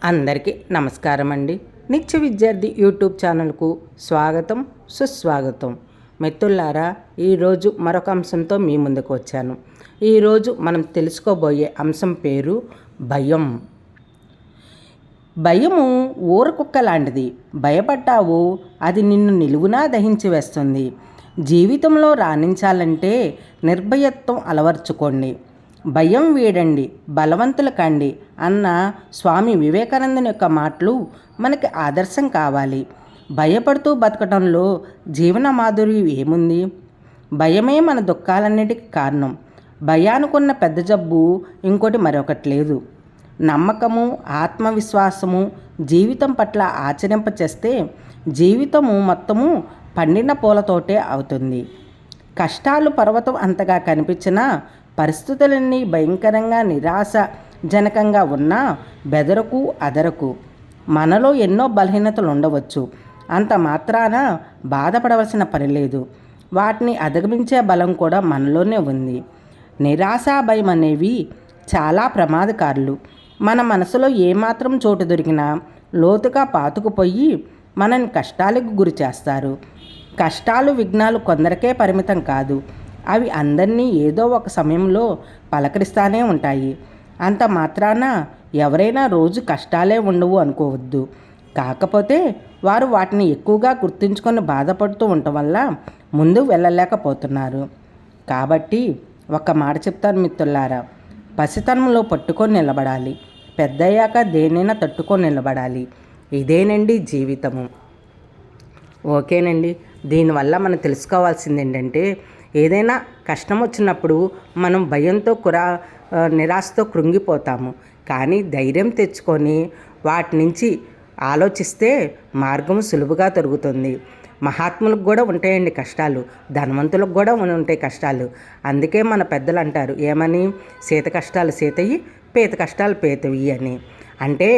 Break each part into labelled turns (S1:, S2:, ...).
S1: అందరికీ నమస్కారం అండి. నిత్య విద్యార్థి యూట్యూబ్ ఛానల్కు స్వాగతం, సుస్వాగతం. మిత్రులారా, ఈరోజు మరొక అంశంతో మీ ముందుకు వచ్చాను. ఈరోజు మనం తెలుసుకోబోయే అంశం పేరు భయం. భయము ఊరకుక్క లాంటిది. భయపడ్డావు, అది నిన్ను నిలువునా దహించి వేస్తుంది. జీవితంలో రాణించాలంటే నిర్భయత్వం అలవర్చుకోండి. భయం వీడండి, బలవంతులు కండి అన్న స్వామి వివేకానందుని యొక్క మాటలు మనకి ఆదర్శం కావాలి. భయపడుతూ బతకడంలో జీవన మాధుర్యం ఏముంది? భయమే మన దుఃఖాలన్నిటికీ కారణం. భయానుకున్న పెద్ద జబ్బు ఇంకోటి మరొకటి లేదు. నమ్మకము, ఆత్మవిశ్వాసము జీవితం పట్ల ఆచరింపచేస్తే జీవితము మొత్తము పండిన పూలతోటే అవుతుంది. కష్టాలు పర్వతం అంతగా కనిపించినా, పరిస్థితులన్నీ భయంకరంగా నిరాశజనకంగా ఉన్నా బెదరకు అదరకు. మనలో ఎన్నో బలహీనతలు ఉండవచ్చు, అంత మాత్రాన బాధపడవలసిన పని లేదు. వాటిని అధిగమించే బలం కూడా మనలోనే ఉంది. నిరాశ, భయం అనేవి చాలా ప్రమాదకారులు. మన మనసులో ఏమాత్రం చోటు దొరికినా లోతుగా పాతుకుపోయి మనని కష్టాలకు గురి చేస్తారు. కష్టాలు, విఘ్నాలు కొందరికే పరిమితం కాదు. అవి అందరినీ ఏదో ఒక సమయంలో పలకరిస్తూనే ఉంటాయి. అంత మాత్రాన ఎవరైనా రోజు కష్టాలే ఉండవు అనుకోవద్దు. కాకపోతే వారు వాటిని ఎక్కువగా గుర్తుంచుకొని బాధపడుతూ ఉండటం వల్ల ముందు వెళ్ళలేకపోతున్నారు. కాబట్టి ఒక మాట చెప్తాను మిత్రులారా, పసితనంలో పట్టుకొని నిలబడాలి, పెద్దయ్యాక దేనైనా తట్టుకొని నిలబడాలి. ఇదేనండి జీవితము. ఓకేనండి. దీనివల్ల మనం తెలుసుకోవాల్సింది ఏంటంటే, ఏదైనా కష్టం వచ్చినప్పుడు మనం భయంతో నిరాశతో కృంగిపోతాము. కానీ ధైర్యం తెచ్చుకొని వాటి నుంచి ఆలోచిస్తే మార్గం సులువుగా దొరుకుతుంది. మహాత్ములకు కూడా ఉంటాయండి కష్టాలు, ధనవంతులకు కూడా ఉంటాయి కష్టాలు. అందుకే మన పెద్దలు అంటారు ఏమని, సీత కష్టాలు సీతయి, పీత కష్టాలు పీతవి అని. అంటే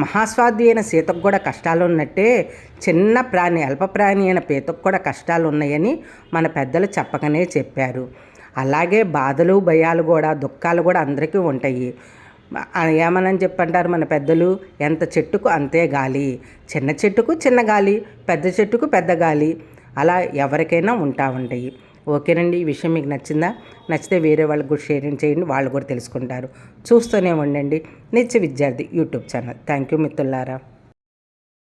S1: మహాస్వాది అయిన సీతకు కూడా కష్టాలు ఉన్నట్టే చిన్న ప్రాణి, అల్ప ప్రాణి అయిన పీతకు కూడా కష్టాలు ఉన్నాయని మన పెద్దలు చెప్పకనే చెప్పారు. అలాగే బాధలు, భయాలు కూడా, దుఃఖాలు కూడా అందరికీ ఉంటాయి. ఏమని చెప్పంటారు మన పెద్దలు, ఎంత చెట్టుకు అంతే గాలి, చిన్న చెట్టుకు చిన్న గాలి, పెద్ద చెట్టుకు పెద్ద గాలి, అలా ఎవరికైనా ఉంటాయి. ఓకేనండి. ఈ విషయం మీకు నచ్చిందా? నచ్చితే వేరే వాళ్ళకు కూడా షేర్ చేయండి, వాళ్ళు కూడా తెలుసుకుంటారు. చూస్తూనే ఉండండి నిత్య విద్యార్థి యూట్యూబ్ ఛానల్. థ్యాంక్ యూ మిత్రులారా.